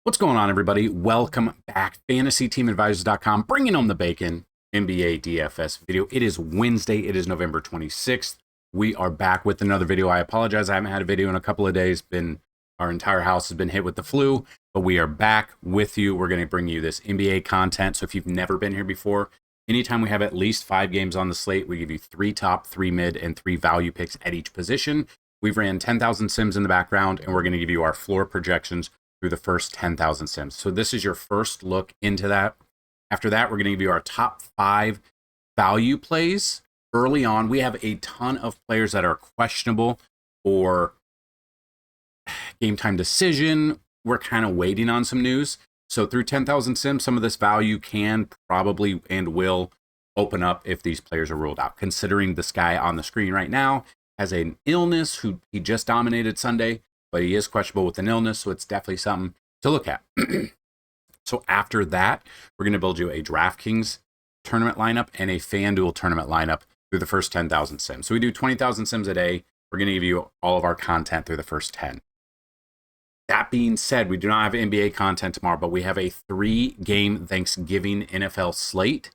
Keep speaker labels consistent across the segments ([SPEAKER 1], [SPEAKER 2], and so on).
[SPEAKER 1] What's going on, everybody? Welcome back. FantasyTeamAdvisors.com, bringing home the bacon. NBA DFS video. It is Wednesday. It is November 26th. We are back with another video. I apologize. I haven't had a video in a couple of days. Our entire house has been hit with the flu, but we are back with you. We're going to bring you this NBA content. So if you've never been here before, anytime we have at least 5 games on the slate, we give you 3 top, 3 mid, and 3 value picks at each position. We've ran 10,000 sims in the background, and we're going to give you our floor projections through the first 10,000 sims. So this is your first look into that. After that, we're going to give you our top 5 value plays early on. We have a ton of players that are questionable or game time decision. We're kind of waiting on some news. So through 10,000 sims, some of this value can probably and will open up if these players are ruled out. Considering this guy on the screen right now has an illness who he just dominated Sunday, but he is questionable with an illness, so it's definitely something to look at. So after that, we're going to build you a DraftKings tournament lineup and a Fanduel tournament lineup through the first 10,000 sims. So we do 20,000 sims a day. We're going to give you all of our content through the first 10. That being said, we do not have NBA content tomorrow, but we have a 3-game Thanksgiving NFL slate,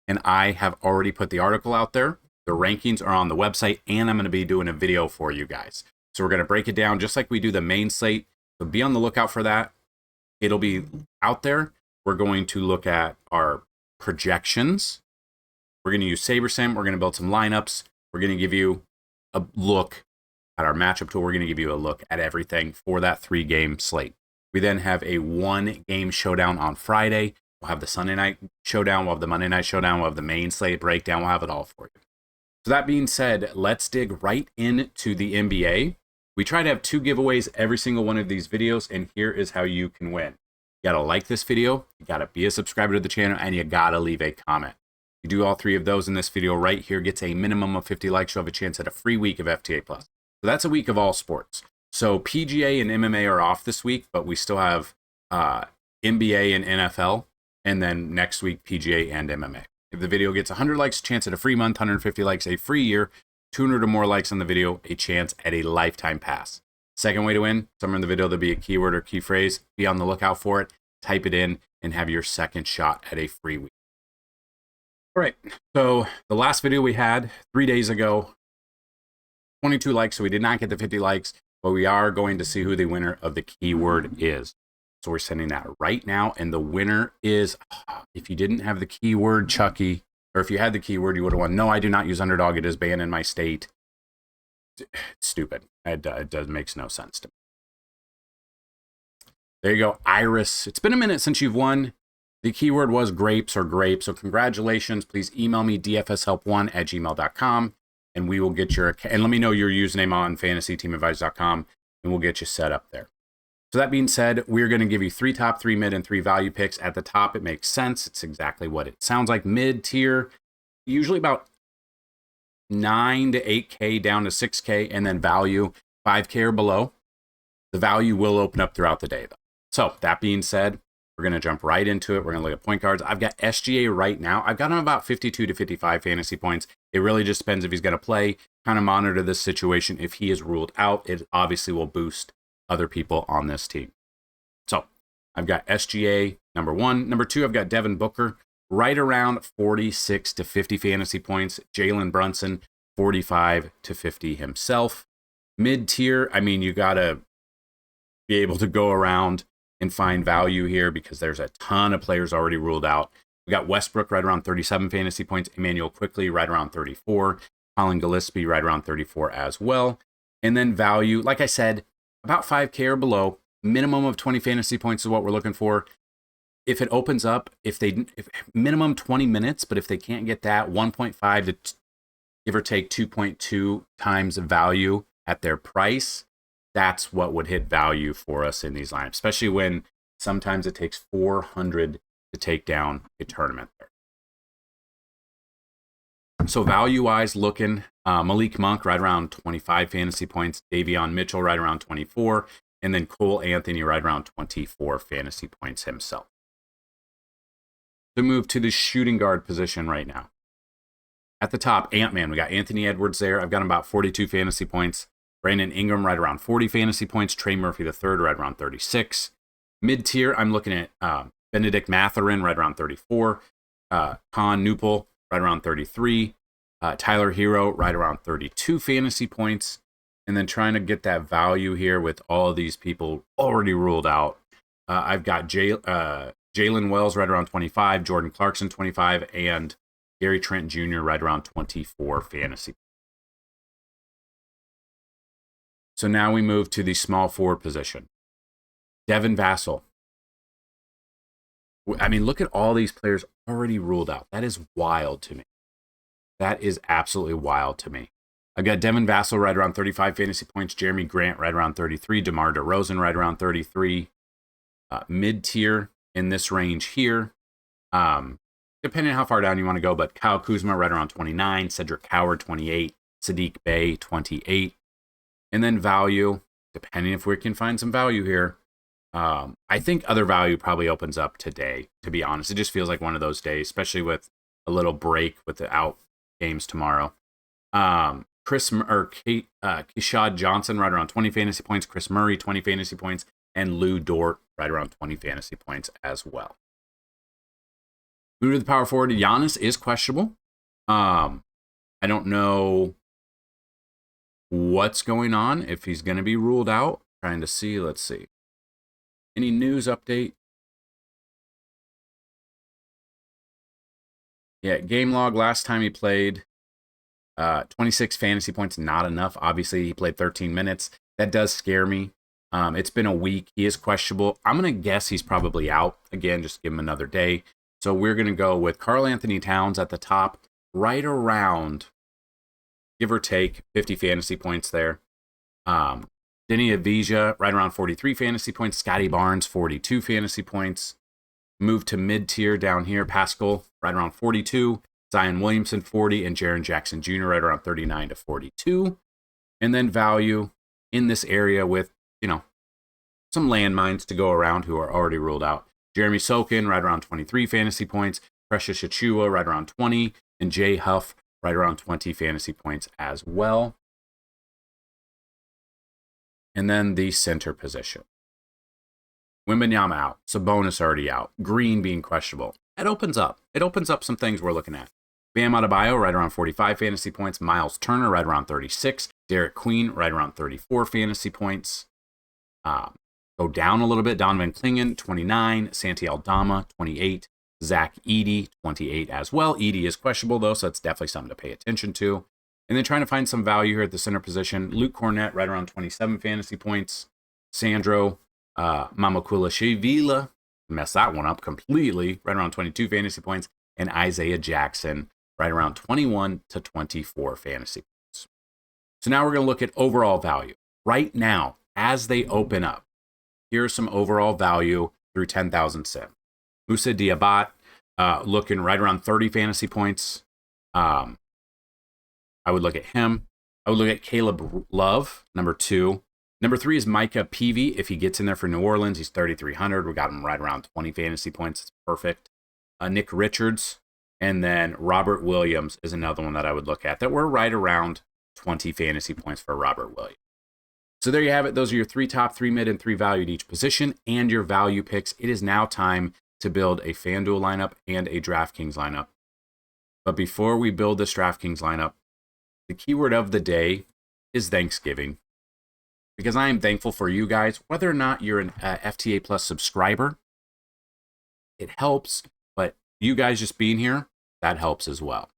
[SPEAKER 1] and I have already put the article out there. The rankings are on the website, and I'm going to be doing a video for you guys. So we're going to break it down just like we do the main slate. So be on the lookout for that. It'll be out there. We're going to look at our projections. We're going to use SaberSim. We're going to build some lineups. We're going to give you a look at our matchup tool. We're going to give you a look at everything for that 3-game slate. We then have a 1-game showdown on Friday. We'll have the Sunday night showdown. We'll have the Monday night showdown. We'll have the main slate breakdown. We'll have it all for you. So that being said, let's dig right into the NBA. We try to have 2 giveaways every single one of these videos, and here is how you can win. You gotta like this video, you gotta be a subscriber to the channel, and you gotta leave a comment. You do all 3 of those in this video right here, gets a minimum of 50 likes, you'll have a chance at a free week of FTA+. So that's a week of all sports. So PGA and MMA are off this week, but we still have NBA and NFL, and then next week PGA and MMA. If the video gets 100 likes, a chance at a free month, 150 likes, a free year, 200 or more likes on the video, a chance at a lifetime pass. Second way to win, somewhere in the video there'll be a keyword or key phrase. Be on the lookout for it, type it in, and have your second shot at a free week. All right, so the last video we had 3 days ago, 22 likes, so we did not get the 50 likes, but we are going to see who the winner of the keyword is. So we're sending that right now, and the winner is, if you didn't have the keyword, Chucky, or if you had the keyword, you would have won. No, I do not use underdog. It is banned in my state. It's stupid. It makes no sense to me. There you go, Iris. It's been a minute since you've won. The keyword was grapes or grape. So congratulations. Please email me dfshelp1@gmail.com, and we will get your, and let me know your username on fantasyteamadvisors.com, and we'll get you set up there. So that being said, we're going to give you 3 top, 3 mid, and 3 value picks. At the top, it makes sense. It's exactly what it sounds like. Mid tier, usually about 9 to 8K down to 6K, and then value 5K or below. The value will open up throughout the day, though. So that being said, we're going to jump right into it. We're going to look at point guards. I've got SGA right now. I've got him about 52 to 55 fantasy points. It really just depends if he's going to play. Kind of monitor this situation. If he is ruled out, it obviously will boost other people on this team. So I've got SGA number 1. Number 2, I've got Devin Booker right around 46 to 50 fantasy points. Jalen Brunson 45 to 50 himself. Mid tier, I mean, you got to be able to go around and find value here because there's a ton of players already ruled out. We got Westbrook right around 37 fantasy points. Emmanuel Quickly right around 34. Colin Gillespie right around 34 as well. And then value, like I said, about 5K or below, minimum of 20 fantasy points is what we're looking for. If it opens up, if minimum 20 minutes, but if they can't get that, 1.5 to give or take 2.2 times value at their price, that's what would hit value for us in these lineups, especially when sometimes it takes 400 to take down a tournament there. So value-wise, looking Malik Monk right around 25 fantasy points, Davion Mitchell right around 24, and then Cole Anthony right around 24 fantasy points himself. To move to the shooting guard position right now. At the top, Ant-Man, we got Anthony Edwards there. I've got him about 42 fantasy points. Brandon Ingram right around 40 fantasy points. Trey Murphy III right around 36. Mid-tier, I'm looking at Benedict Mathurin, right around 34. Con Newpel, right around 33. Tyler Hero, right around 32 fantasy points. And then trying to get that value here with all of these people already ruled out. I've got Jalen Wells right around 25, Jordan Clarkson 25, and Gary Trent Jr. right around 24 fantasy. So now we move to the small forward position. Devin Vassell. I mean, look at all these players already ruled out. That is wild to me. That is absolutely wild to me. I've got Devin Vassell right around 35 fantasy points, Jeremy Grant right around 33, DeMar DeRozan right around 33. Mid-tier in this range here, depending on how far down you want to go, but Kyle Kuzma right around 29, Cedric Howard 28, Sadiq Bey 28. And then value, depending if we can find some value here, I think other value probably opens up today, to be honest. It just feels like one of those days, especially with a little break with the out games tomorrow. Keshad Johnson right around 20 fantasy points, Chris Murray 20 fantasy points, and Lou Dort right around 20 fantasy points as well. Move to the power forward. Giannis is questionable. I don't know what's going on, if he's going to be ruled out. Trying to see, let's see. Any news update? Yeah, game log last time he played, 26 fantasy points, not enough. Obviously, he played 13 minutes. That does scare me. It's been a week. He is questionable. I'm going to guess he's probably out. Again, just give him another day. So we're going to go with Karl Anthony Towns at the top, right around, give or take, 50 fantasy points there. Denny Avdija, right around 43 fantasy points. Scotty Barnes, 42 fantasy points. Move to mid-tier down here. Pascal, right around 42. Zion Williamson, 40. And Jaren Jackson Jr., right around 39 to 42. And then value in this area with, some landmines to go around who are already ruled out. Jeremy Sokin, right around 23 fantasy points. Precious Achiuwa, right around 20. And Jay Huff, right around 20 fantasy points as well. And then the center position. Wembanyama out. Sabonis already out. Green being questionable. It opens up some things we're looking at. Bam Adebayo, right around 45 fantasy points. Miles Turner, right around 36. Derek Queen, right around 34 fantasy points. Go down a little bit. Donovan Clingan, 29. Santi Aldama, 28. Zach Edey, 28 as well. Edey is questionable, though, so that's definitely something to pay attention to. And then trying to find some value here at the center position. Luke Cornett, right around 27 fantasy points. Sandro Mamakula-Shevila, messed that one up completely, right around 22 fantasy points. And Isaiah Jackson, right around 21 to 24 fantasy points. So now we're going to look at overall value. Right now, as they open up, here's some overall value through 10,000 sim. Moussa Diabat, looking right around 30 fantasy points. I would look at him. I would look at Caleb Love, number 2. Number 3 is Micah Peavy. If he gets in there for New Orleans, he's 3,300. We got him right around 20 fantasy points. It's perfect. Nick Richards. And then Robert Williams is another one that I would look at, that we're right around 20 fantasy points for Robert Williams. So there you have it. Those are your 3 top, 3 mid, and 3 value at each position and your value picks. It is now time to build a Fanduel lineup and a DraftKings lineup. But before we build this DraftKings lineup, the keyword of the day is Thanksgiving. Because I am thankful for you guys. Whether or not you're an FTA Plus subscriber, it helps. But you guys just being here, that helps as well.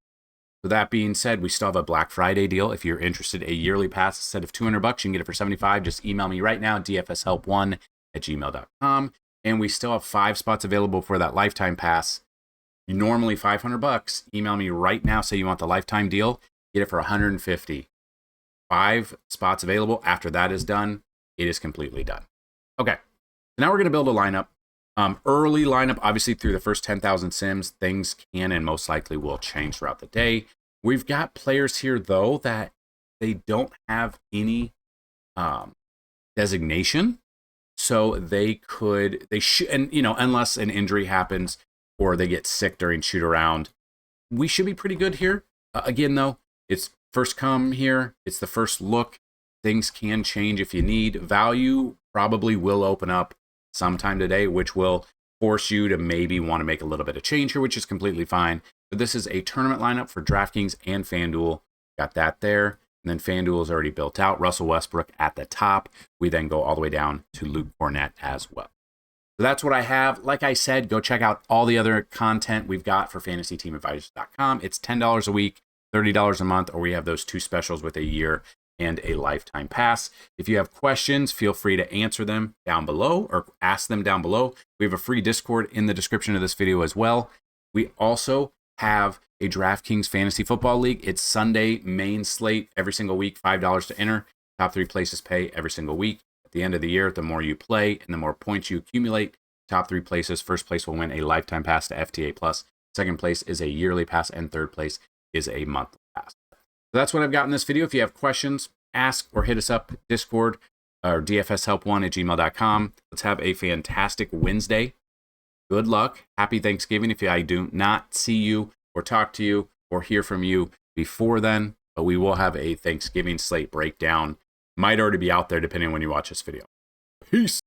[SPEAKER 1] So that being said, we still have a Black Friday deal. If you're interested, a yearly pass instead of $200, you can get it for $75. Just email me right now, dfshelp1@gmail.com. And we still have 5 spots available for that lifetime pass. Normally $500. Email me right now. Say you want the lifetime deal. Get it for $150. 5 spots available. After that is done, it is completely done. Okay. Now we're going to build a lineup. Early lineup, obviously through the first 10,000 sims, things can and most likely will change throughout the day. We've got players here, though, that they don't have any designation. So they should, and unless an injury happens or they get sick during shoot around, we should be pretty good here. Again, though, it's first come here. It's the first look. Things can change if you need. Value probably will open up sometime today, which will force you to maybe want to make a little bit of change here, which is completely fine. But this is a tournament lineup for DraftKings and Fanduel. Got that there. And then Fanduel is already built out. Russell Westbrook at the top. We then go all the way down to Luke Cornett as well. So that's what I have. Like I said, go check out all the other content we've got for fantasyteamadvisors.com. It's $10 a week, $30 a month, or we have those two specials with a year and a lifetime pass. If you have questions, feel free to answer them down below or ask them down below. We have a free Discord in the description of this video as well. We also have a DraftKings Fantasy Football League. It's Sunday main slate every single week, $5 to enter. Top 3 places pay every single week. At the end of the year, the more you play and the more points you accumulate, top 3 places, first place will win a lifetime pass to FTA Plus. Second place is a yearly pass, and third place is a monthly pass. So that's what I've got in this video. If you have questions, ask or hit us up, Discord or dfshelp1@gmail.com. Let's have a fantastic Wednesday. Good luck. Happy Thanksgiving if I do not see you or talk to you or hear from you before then, but we will have a Thanksgiving slate breakdown. Might already be out there depending on when you watch this video. Peace.